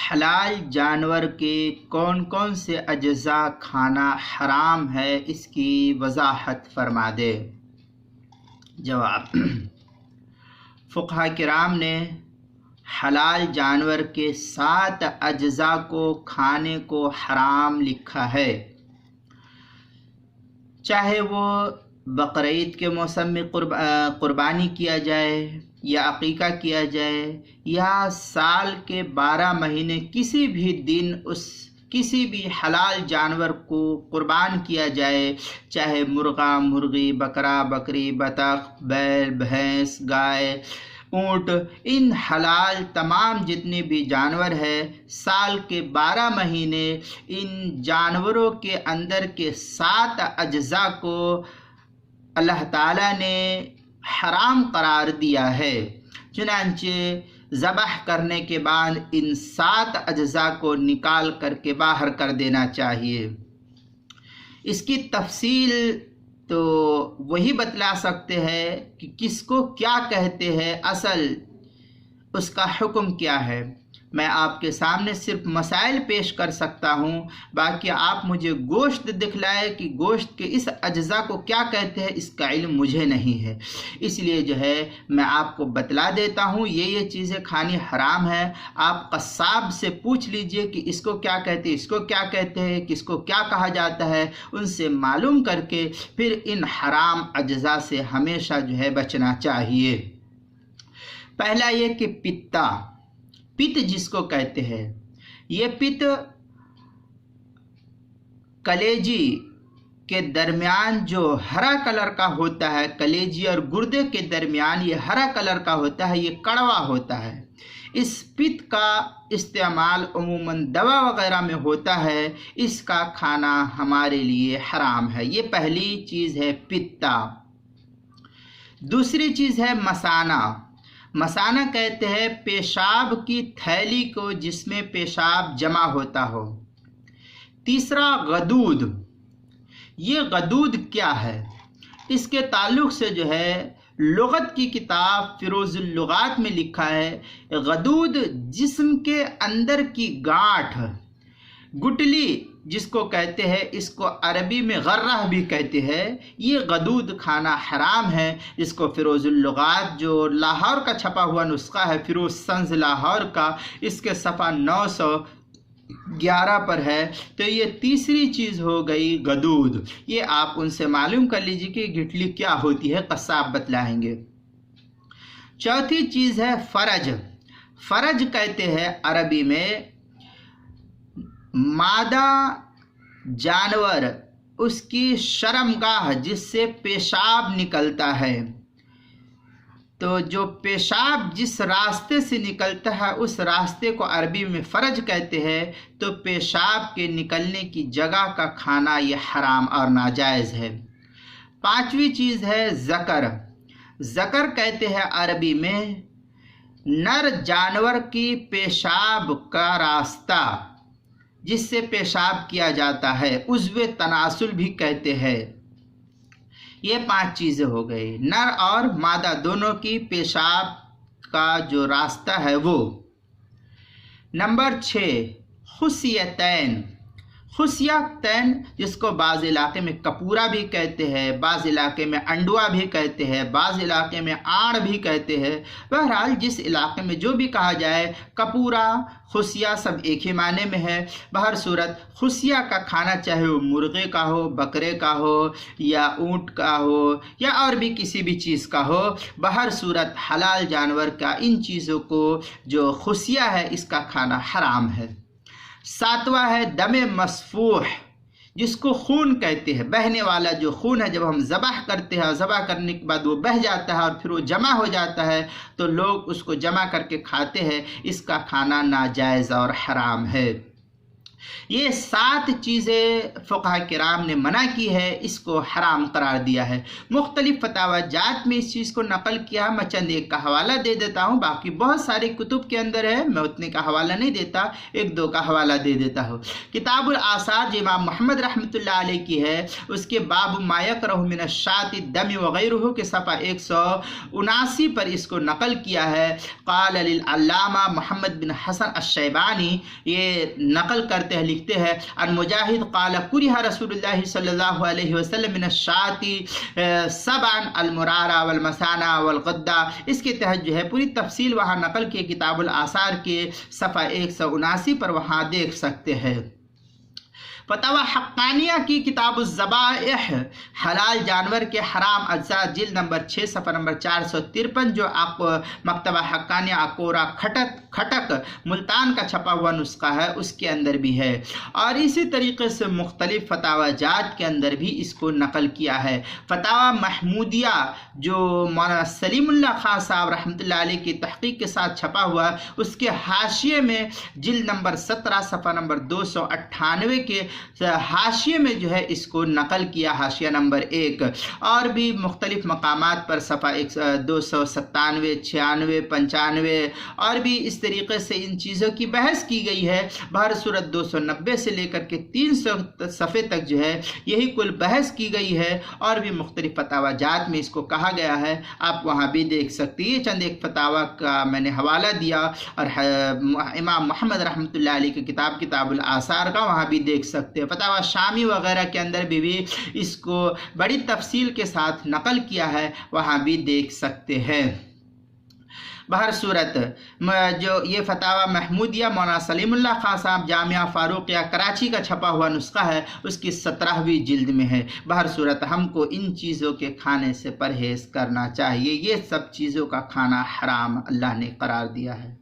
حلال جانور کے کون کون سے اجزاء کھانا حرام ہے، اس کی وضاحت فرما دے۔ جواب: فقہاء کرام نے حلال جانور کے 7 اجزاء کو کھانے کو حرام لکھا ہے، چاہے وہ بقرعید کے موسم میں قربانی کیا جائے یا عقیقہ کیا جائے، یا سال کے 12 مہینے کسی بھی دن کسی بھی حلال جانور کو قربان کیا جائے، چاہے مرغا، مرغی، بکرا، بکری، بطخ، بیل، بھینس، گائے، اونٹ، ان حلال تمام جتنے بھی جانور ہیں، سال کے 12 مہینے ان جانوروں کے اندر کے 7 اجزاء کو اللہ تعالیٰ نے حرام قرار دیا ہے۔ چنانچہ ذبح کرنے کے بعد ان 7 اجزاء کو نکال کر کے باہر کر دینا چاہیے۔ اس کی تفصیل تو وہی بتلا سکتے ہیں کہ کس کو کیا کہتے ہیں، اصل اس کا حکم کیا ہے۔ میں آپ کے سامنے صرف مسائل پیش کر سکتا ہوں، باقی آپ مجھے گوشت دکھلائے کہ گوشت کے اس اجزاء کو کیا کہتے ہیں، اس کا علم مجھے نہیں ہے۔ اس لیے جو ہے میں آپ کو بتلا دیتا ہوں یہ چیزیں کھانی حرام ہے۔ آپ قصاب سے پوچھ لیجئے کہ اس کو کیا کہتے ہیں، اس کو کیا کہتے ہیں، کس کو کیا کہا جاتا ہے، ان سے معلوم کر کے پھر ان حرام اجزاء سے ہمیشہ جو ہے بچنا چاہیے۔ پہلا یہ کہ پت جس کو کہتے ہیں، یہ پت کلیجی کے درمیان جو ہرا کلر کا ہوتا ہے، کلیجی اور گردے کے درمیان یہ ہرا کلر کا ہوتا ہے، یہ کڑوا ہوتا ہے۔ اس پت کا استعمال عموماً دوا وغیرہ میں ہوتا ہے، اس کا کھانا ہمارے لیے حرام ہے۔ یہ پہلی چیز ہے پتا۔ دوسری چیز ہے مسانہ۔ مسانہ کہتے ہیں پیشاب کی تھیلی کو جس میں پیشاب جمع ہوتا ہو۔ تیسرا غدود۔ یہ غدود کیا ہے؟ اس کے تعلق سے جو ہے لغت کی کتاب فیروز اللغات میں لکھا ہے، غدود جسم کے اندر کی گانٹھ، گٹلی جس کو کہتے ہیں، اس کو عربی میں غرہ بھی کہتے ہیں، یہ غدود کھانا حرام ہے۔ اس کو فیروز اللغات جو لاہور کا چھپا ہوا نسخہ ہے، فیروز سنز لاہور کا، اس کے صفحہ 911 پر ہے۔ تو یہ تیسری چیز ہو گئی غدود۔ یہ آپ ان سے معلوم کر لیجیے کہ گٹلی کیا ہوتی ہے، قصاب بتلائیں گے۔ چوتھی چیز ہے فرج۔ فرج کہتے ہیں عربی میں مادہ جانور، اس کی شرمگاہ جس سے پیشاب نکلتا ہے۔ تو جو پیشاب جس راستے سے نکلتا ہے اس راستے کو عربی میں فرج کہتے ہیں۔ تو پیشاب کے نکلنے کی جگہ کا کھانا یہ حرام اور ناجائز ہے۔ پانچویں چیز ہے ذکر۔ ذکر کہتے ہیں عربی میں نر جانور کی پیشاب کا راستہ جس سے پیشاب کیا جاتا ہے، عضو تناسل بھی کہتے ہیں۔ یہ 5 چیزیں ہو گئی، نر اور مادہ دونوں کی پیشاب کا جو راستہ ہے وہ۔ نمبر 6 خصیتین۔ خصیتین جس کو بعض علاقے میں کپورا بھی کہتے ہیں، بعض علاقے میں انڈوا بھی کہتے ہیں، بعض علاقے میں آڑ بھی کہتے ہیں۔ بہرحال جس علاقے میں جو بھی کہا جائے، کپورا خصیہ سب ایک ہی معنی میں ہے۔ بہر صورت خصیہ کا کھانا چاہے وہ مرغے کا ہو، بکرے کا ہو، یا اونٹ کا ہو، یا اور بھی کسی بھی چیز کا ہو، بہر صورت حلال جانور کا ان چیزوں کو جو خصیہ ہے اس کا کھانا حرام ہے۔ 7واں ہے دم مسفوح، جس کو خون کہتے ہیں، بہنے والا جو خون ہے۔ جب ہم ذبح کرتے ہیں اور ذبح کرنے کے بعد وہ بہہ جاتا ہے اور پھر وہ جمع ہو جاتا ہے تو لوگ اس کو جمع کر کے کھاتے ہیں، اس کا کھانا ناجائز اور حرام ہے۔ یہ 7 چیزیں فقہ کرام نے منع کی ہے، اس کو حرام قرار دیا ہے۔ مختلف فتاوی جات میں اس چیز کو نقل کیا، میں چند ایک کا حوالہ دے دیتا ہوں، باقی بہت سارے کتب کے اندر ہے، میں اتنے کا حوالہ نہیں دیتا، 1-2 کا حوالہ دے دیتا ہوں۔ کتاب الآثار جو امام محمد رحمۃ اللہ علیہ کی ہے، اس کے باب ما یکرہ من الشاۃ الدم وغیرہ کے صفحہ 179 پر اس کو نقل کیا ہے۔ قال للعلامہ محمد بن حسن الشیبانی یہ نقل کرتے ہیں، لکھتے ہیں ان مجاہد قال کرہ رسول اللہ صلی اللہ علیہ وسلم من الشاۃ سبعا المرارا والمسانا والغدہ، اس کے تحت جو ہے پوری تفصیل وہاں نقل کی کتاب الآثار کے صفحہ 179 پر، وہاں دیکھ سکتے ہیں۔ فتاوی حقانیہ کی کتاب الذبائح، حلال جانور کے حرام اجزاء، جلد نمبر 6 صفحہ نمبر 453، جو مکتبہ حقانیہ اکورا کھٹک ملتان کا چھپا ہوا نسخہ ہے، اس کے اندر بھی ہے۔ اور اسی طریقے سے مختلف فتاوی جات کے اندر بھی اس کو نقل کیا ہے۔ فتاوی محمودیہ جو مولانا سلیم اللہ خان صاحب رحمۃ اللہ علیہ کی تحقیق کے ساتھ چھپا ہوا ہے، اس کے حاشیے میں جلد نمبر 17 صفحہ نمبر 298 کے حاشیے میں جو ہے اس کو نقل کیا، حاشیہ نمبر 1۔ اور بھی مختلف مقامات پر صفحہ 297، 96، 95 اور بھی اس طریقے سے ان چیزوں کی بحث کی گئی ہے۔ بہر صورت 290 سے لے کر کے 300 صفحے تک جو ہے یہی کل بحث کی گئی ہے، اور بھی مختلف فتاوی جات میں اس کو کہا گیا ہے، آپ وہاں بھی دیکھ سکتے ہیں۔ یہ چند ایک فتاوی کا میں نے حوالہ دیا، اور امام محمد رحمۃ اللہ علیہ کی کتاب الآثار کا وہاں بھی دیکھ سکتے ہیں۔ فتاوی شامی وغیرہ کے اندر بھی اس کو بڑی تفصیل کے ساتھ نقل کیا ہے، وہاں بھی دیکھ سکتے ہیں۔ بہر صورت جو یہ فتاوی محمودیہ مولانا سلیم اللہ خان صاحب جامعہ فاروقیہ کراچی کا چھپا ہوا نسخہ ہے، اس کی 17ویں جلد میں ہے۔ بہر صورت ہم کو ان چیزوں کے کھانے سے پرہیز کرنا چاہیے، یہ سب چیزوں کا کھانا حرام اللہ نے قرار دیا ہے۔